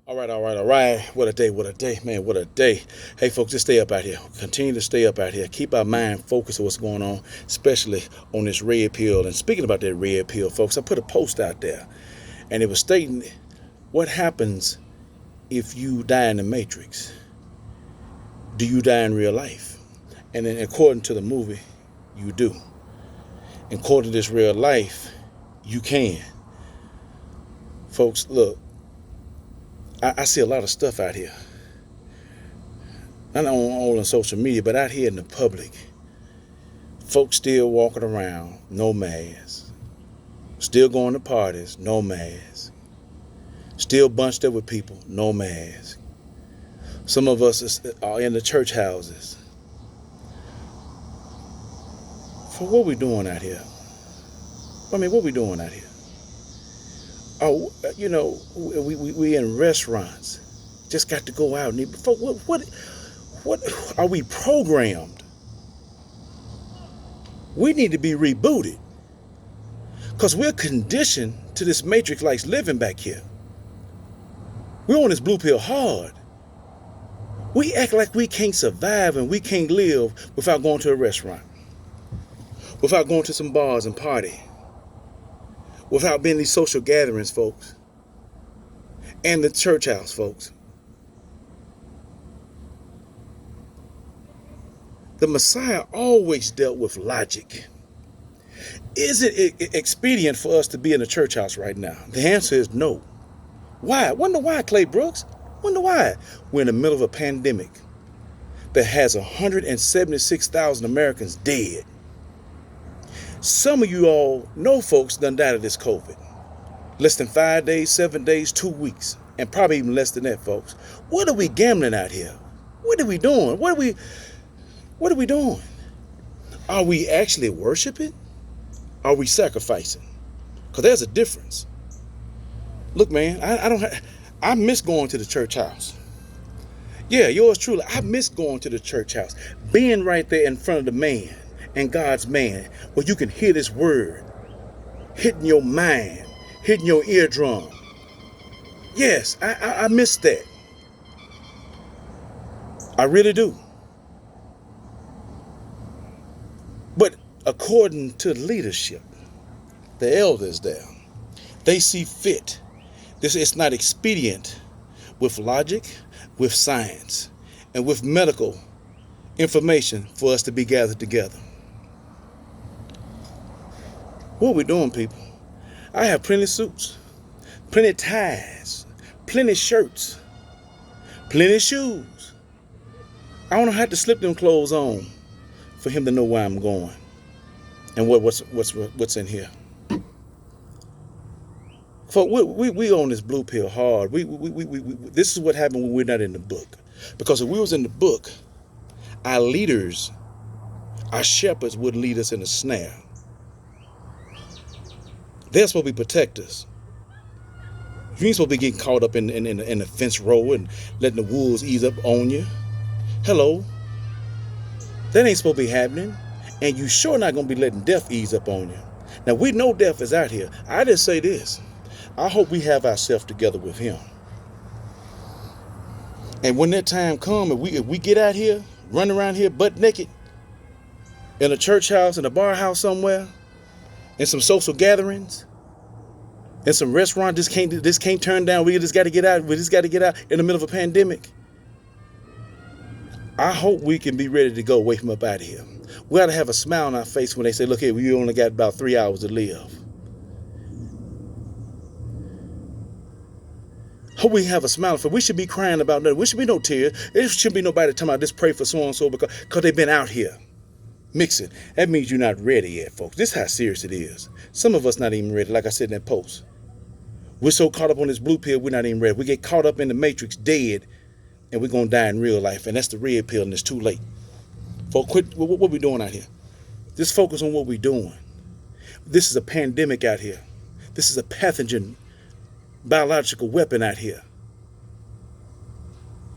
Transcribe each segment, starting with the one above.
All right. What a day, man. What a day. Hey, folks, just stay up out here. Continue to stay up out here. Keep our mind focused on what's going on, especially on this red pill. And speaking about that red pill, folks, I put a post out there, and it was stating what happens if you die in the Matrix. Do you die in real life? And then, according to the movie, you do. According to this real life, you can. Folks, look. I see a lot of stuff out here. Not only on social media, but out here in the public. Folks still walking around, no mask. Still going to parties, no mask. Still bunched up with people, no mask. Some of us are in the church houses. For what we doing out here? What we doing out here? Oh, we in restaurants. Just got to go out and eat. What are we programmed? We need to be rebooted. Because we're conditioned to this matrix-like living back here. We're on this blue pill hard. We act like we can't survive and we can't live without going to a restaurant. Without going to some bars and party. Without being these social gatherings, folks. And the church house, folks. The Messiah always dealt with logic. Is it expedient for us to be in the church house right now? The answer is no. Why? Wonder why, Clay Brooks? Wonder why? We're in the middle of a pandemic that has 176,000 Americans dead. Some of you all know folks done died of this COVID. Less than 5 days, 7 days, 2 weeks, and probably even less than that, folks. What are we gambling out here? What are we doing? What are we doing? Are we actually worshiping? Are we sacrificing? Because there's a difference. Look, man, I miss going to the church house. Yeah, yours truly. I miss going to the church house. Being right there in front of the man and God's man, where you can hear this word hitting your mind, hitting your eardrum. Yes, I miss that. I really do. But according to leadership, the elders there, they see fit. This is not expedient with logic, with science, and with medical information for us to be gathered together. What are we doing, people? I have plenty of suits, plenty of ties, plenty of shirts, plenty of shoes. I don't have to slip them clothes on for him to know where I'm going and what's in here. Folks, we on this blue pill hard. This is what happened when we're not in the book. Because if we was in the book, our leaders, our shepherds would lead us in a snare. They're supposed to protect us. You ain't supposed to be getting caught up in the fence row and letting the wolves ease up on you. Hello. That ain't supposed to be happening. And you sure not going to be letting death ease up on you. Now, we know death is out here. I just say this. I hope we have ourselves together with him. And when that time comes, if we get out here, run around here butt naked, in a church house, in a bar house somewhere, in some social gatherings, in some restaurant, this can't turn down. We just got to get out. We just got to get out in the middle of a pandemic. I hope we can be ready to go away from up out of here. We ought to have a smile on our face when they say, look here, we only got about 3 hours to live. Hope we have a smile for. We should be crying about nothing. We should be no tears. There should be nobody talking about this pray for so and so because they've been out here mixing. That means you're not ready yet, folks. This is how serious it is. Some of us not even ready, like I said in that post. We're so caught up on this blue pill, we're not even ready. We get caught up in the matrix, dead, and we're going to die in real life. And that's the red pill, and it's too late. Folks, quit what we doing out here. Just focus on what we're doing. This is a pandemic out here. This is a pathogen, biological weapon out here.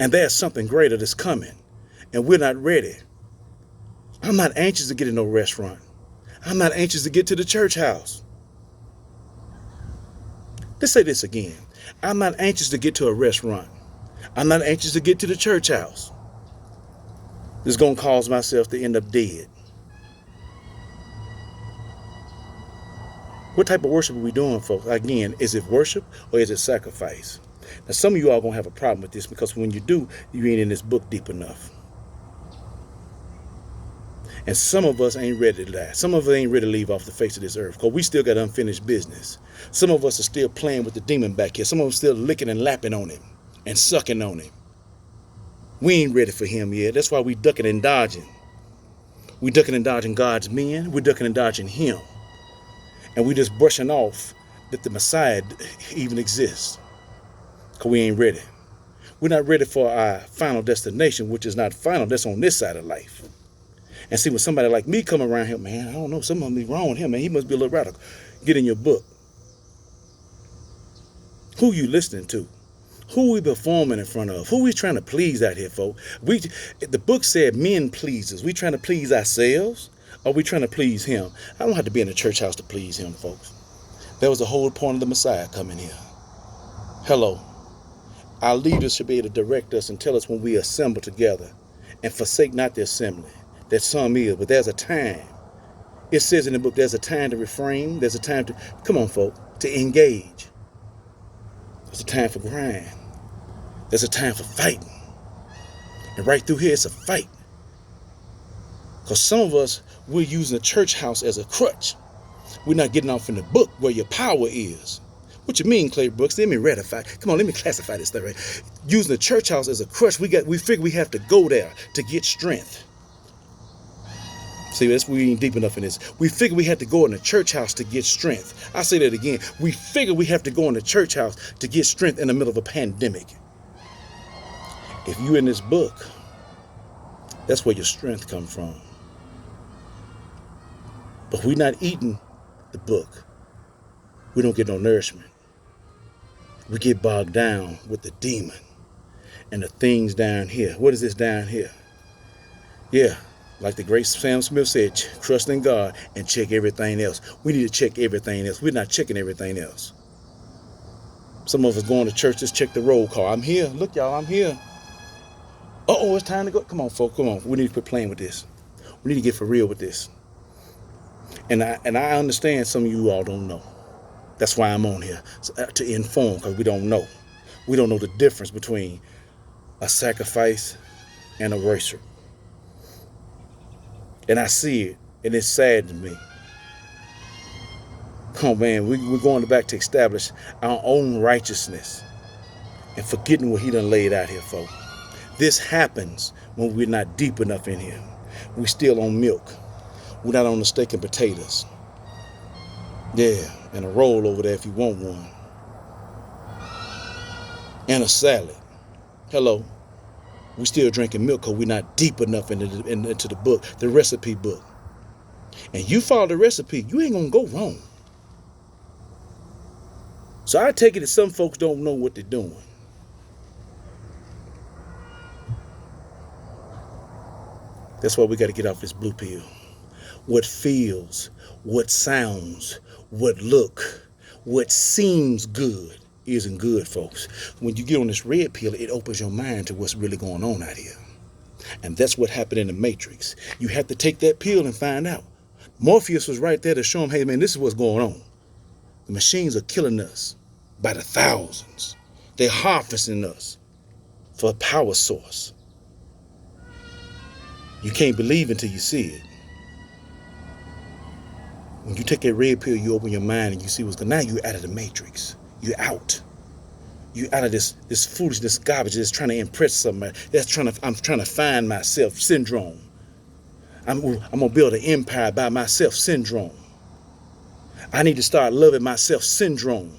And there's something greater that's coming. And we're not ready. I'm not anxious to get in no restaurant. I'm not anxious to get to the church house. Let's say this again. I'm not anxious to get to a restaurant. I'm not anxious to get to the church house. This is going to cause myself to end up dead. What type of worship are we doing, folks? Again, is it worship or is it sacrifice? Now, some of you are going to have a problem with this because when you do, you ain't in this book deep enough. And some of us ain't ready to die. Some of us ain't ready to leave off the face of this earth because we still got unfinished business. Some of us are still playing with the demon back here. Some of us still licking and lapping on him and sucking on him. We ain't ready for him yet. That's why we ducking and dodging. We ducking and dodging God's men. We're ducking and dodging him. And we just brushing off that the Messiah even exists because we ain't ready. We're not ready for our final destination, which is not final. That's on this side of life. And see, when somebody like me come around here, man, I don't know, something must be wrong with him, man. He must be a little radical. Get in your book. Who you listening to? Who we performing in front of? Who we trying to please out here, folks? The book said men pleasers. We trying to please ourselves, or we trying to please him? I don't have to be in a church house to please him, folks. That was the whole point of the Messiah coming here. Hello. Our leaders should be able to direct us and tell us when we assemble together and forsake not the assembly. That some is, but there's a time. It says in the book, there's a time to refrain. There's a time to, come on, folks, to engage. There's a time for grind. There's a time for fighting. And right through here, it's a fight. Because some of us, we're using the church house as a crutch. We're not getting off in the book where your power is. What you mean, Clay Brooks? Let me ratify. Come on, let me classify this thing right. Using the church house as a crutch, we figure we have to go there to get strength. See, we ain't deep enough in this. We figure we have to go in the church house to get strength. I say that again. We figure we have to go in the church house to get strength in the middle of a pandemic. If you're in this book, that's where your strength comes from. But we're not eating the book. We don't get no nourishment. We get bogged down with the demon and the things down here. What is this down here? Yeah. Like the great Sam Smith said, trust in God and check everything else. We need to check everything else. We're not checking everything else. Some of us going to church, just check the roll call. I'm here. Look, y'all, I'm here. Uh-oh, it's time to go. Come on, folks, come on. We need to quit playing with this. We need to get for real with this. And I understand some of you all don't know. That's why I'm on here, to inform, because we don't know. We don't know the difference between a sacrifice and a worship. And I see it, and it's sad to me. Oh man, we're going back to establish our own righteousness and forgetting what he done laid out here, folks. This happens when we're not deep enough in here. We're still on milk. We're not on the steak and potatoes. Yeah, and a roll over there if you want one. And a salad. Hello. We're still drinking milk because we're not deep enough into the book, the recipe book. And you follow the recipe, you ain't going to go wrong. So I take it that some folks don't know what they're doing. That's why we got to get off this blue pill. What feels, what sounds, what look, what seems good isn't good, folks. When you get on this red pill, it opens your mind to what's really going on out here. And that's what happened in the Matrix. You have to take that pill and find out. Morpheus was right there to show him, hey man, this is what's going on. The machines are killing us by the thousands. They're harvesting us for a power source. You can't believe until you see it. When you take that red pill, you open your mind and you see what's going on. Now you're out of the Matrix. You're out. You're out of this foolishness, garbage that's trying to impress somebody. I'm trying to find myself syndrome. I'm gonna build an empire by myself syndrome. I need to start loving myself syndrome.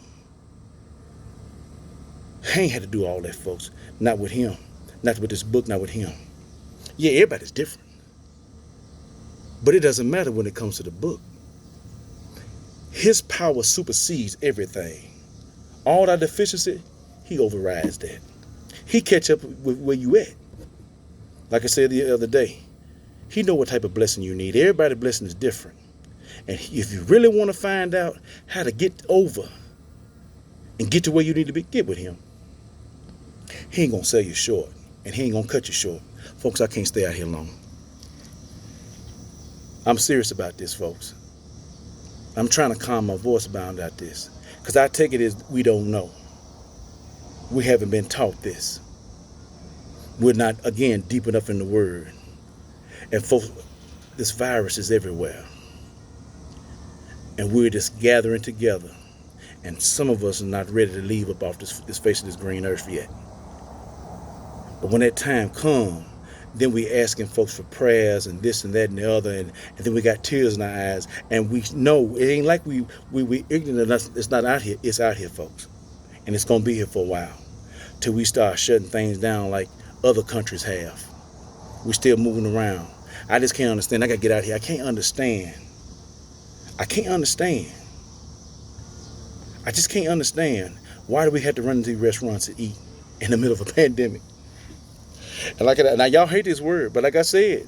I ain't had to do all that, folks. Not with him. Not with this book, not with him. Yeah, everybody's different. But it doesn't matter when it comes to the book. His power supersedes everything. All our deficiency, he overrides that. He catch up with where you at. Like I said the other day, he know what type of blessing you need. Everybody's blessing is different. And if you really want to find out how to get over and get to where you need to be, get with him. He ain't gonna sell you short, and he ain't gonna cut you short. Folks, I can't stay out here long. I'm serious about this, folks. I'm trying to calm my voice about this, because I take it as we don't know. We haven't been taught this. We're not, again, deep enough in the word. And folks, this virus is everywhere. And we're just gathering together. And some of us are not ready to leave up off this face of this green earth yet. But when that time comes, then we asking folks for prayers and this and that and the other, and then we got tears in our eyes, and we know it ain't like we ignorant enough. It's not out here. It's out here, folks, and it's gonna be here for a while, till we start shutting things down like other countries have. We're still moving around. I just can't understand. I gotta get out here. I can't understand. I can't understand. I just can't understand. Why do we have to run into restaurants to eat in the middle of a pandemic? And now y'all hate this word, but like I said,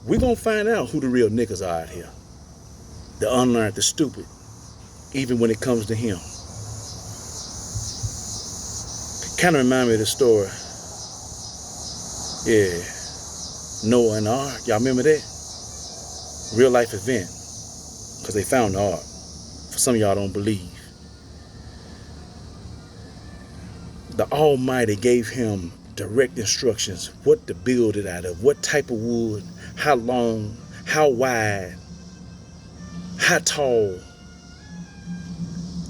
we're gonna find out who the real niggas are out here. The unlearned, the stupid, even when it comes to him. Kind of remind me of the story. Yeah, Noah and the Ark. Y'all remember that? Real life event. Because they found the Ark. For some of y'all don't believe. The Almighty gave him direct instructions what to build it out of, what type of wood, how long, how wide, how tall,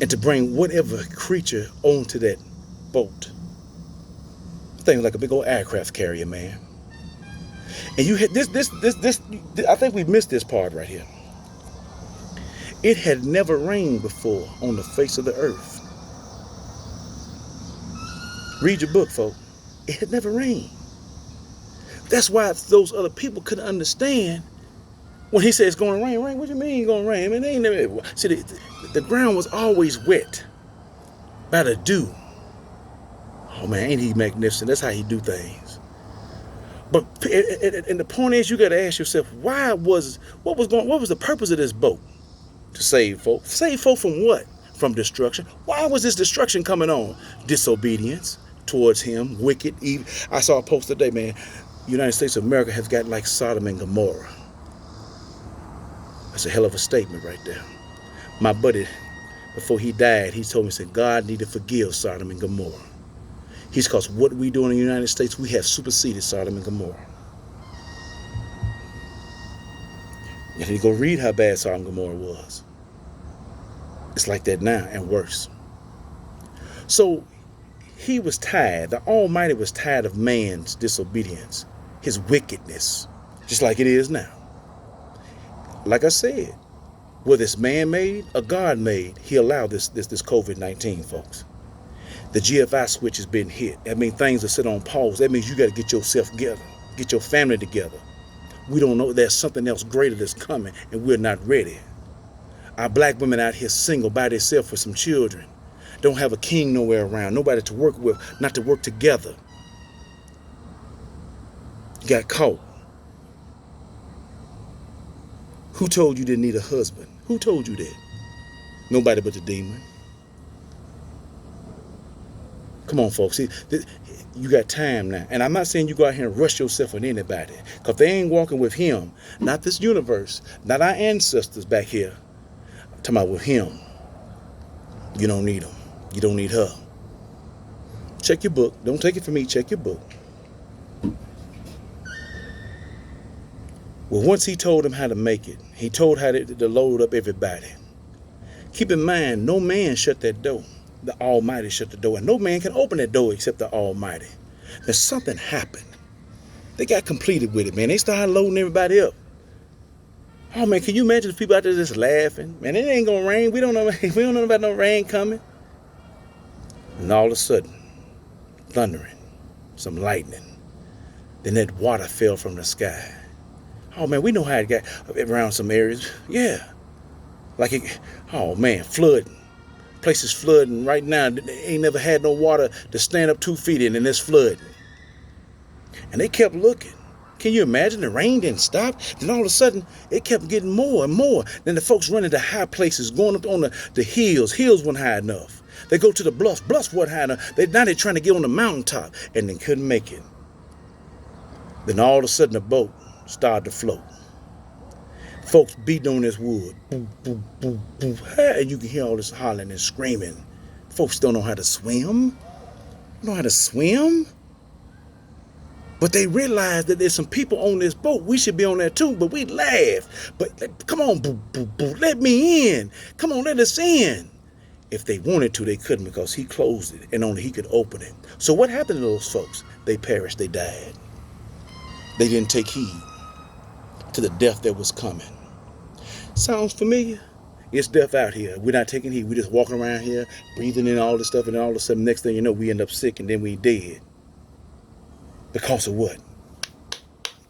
and to bring whatever creature onto that boat. Thing like a big old aircraft carrier, man. And you had this. I think we missed this part right here. It had never rained before on the face of the earth. Read your book, folks. It had never rained. That's why those other people couldn't understand when he said it's going to rain. Rain? What do you mean it's going to rain? I mean, they ain't never. See, the ground was always wet by the dew. Oh man, ain't he magnificent? That's how he do things. But and the point is, you got to ask yourself, what was the purpose of this boat? To save folk. Save folk from what? From destruction. Why was this destruction coming on? Disobedience towards him, wicked, evil. I saw a post today, man. United States of America has got like Sodom and Gomorrah. That's a hell of a statement right there. My buddy, before he died, he told me, he said, God need to forgive Sodom and Gomorrah. He's because what we do in the United States, we have superseded Sodom and Gomorrah. And you go read how bad Sodom and Gomorrah was. It's like that now and worse. So he was tired. The Almighty was tired of man's disobedience, his wickedness, just like it is now. Like I said, whether it's man-made or God-made, he allowed this COVID-19, folks. The GFI switch has been hit. That means things are set on pause. That means you got to get yourself together, get your family together. We don't know there's something else greater that's coming, and we're not ready. Our black women out here single by themselves with some children. Don't have a king nowhere around, nobody to work with, not to work together. Got caught. Who told you didn't need a husband? Who told you that? Nobody but the demon. Come on, folks. See, you got time now. And I'm not saying you go out here and rush yourself on anybody. Because they ain't walking with him. Not this universe. Not our ancestors back here. I'm talking about with him. You don't need him. You don't need her. Check your book. Don't take it from me. Check your book. Well, once he told him how to make it, he told how to load up everybody. Keep in mind, no man shut that door. The Almighty shut the door, and no man can open that door except the Almighty. Then something happened. They got completed with it, man. They started loading everybody up. Oh man, can you imagine the people out there just laughing? Man, it ain't gonna rain. We don't know about no rain coming. And all of a sudden, thundering, some lightning. Then that water fell from the sky. Oh man, we know how it got around some areas. Yeah. Oh man, flooding. Places flooding right now. They ain't never had no water to stand up 2 feet in, and it's flooding. And they kept looking. Can you imagine? The rain didn't stop. Then all of a sudden, it kept getting more and more. Then the folks running to high places, going up on the hills. Hills weren't high enough. They go to the bluffs. Bluffs what high enough. Now they're trying to get on the mountaintop and they couldn't make it. Then all of a sudden the boat started to float. Folks beating on this wood. Boom, boom, boom, boom. And you can hear all this hollering and screaming. Folks don't know how to swim. Know how to swim? But they realize that there's some people on this boat. We should be on there too, but we laugh. But come on, boo, boo, boo, let me in. Come on, let us in. If they wanted to, they couldn't because he closed it and only he could open it. So what happened to those folks? They perished, they died. They didn't take heed to the death that was coming. Sounds familiar? It's death out here. We're not taking heed. We're just walking around here, breathing in all this stuff, and all of a sudden, next thing you know, we end up sick and then we dead. Because of what?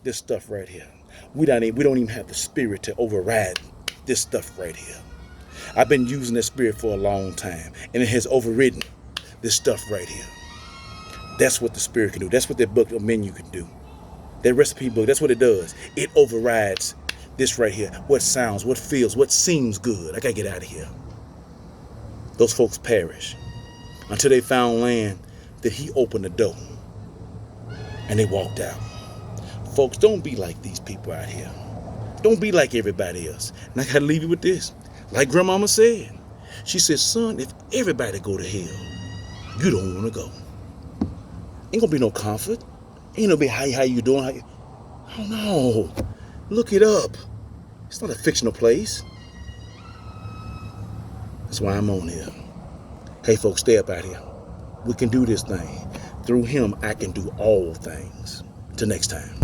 This stuff right here. We don't even have the spirit to override this stuff right here. I've been using that spirit for a long time, and it has overridden this stuff right here. That's what the spirit can do. That's what that book of menu can do. That recipe book, that's what it does. It overrides this right here. What sounds, what feels, what seems good. I gotta get out of here. Those folks perish until they found land that he opened the door and they walked out. Folks, don't be like these people out here. Don't be like everybody else. And I gotta leave you with this. Like Grandmama said. She said, son, if everybody go to hell, you don't want to go. Ain't gonna be no comfort. Ain't gonna be how you doing. Oh no. Look it up. It's not a fictional place. That's why I'm on here. Hey folks, stay up out here. We can do this thing. Through him, I can do all things. Till next time.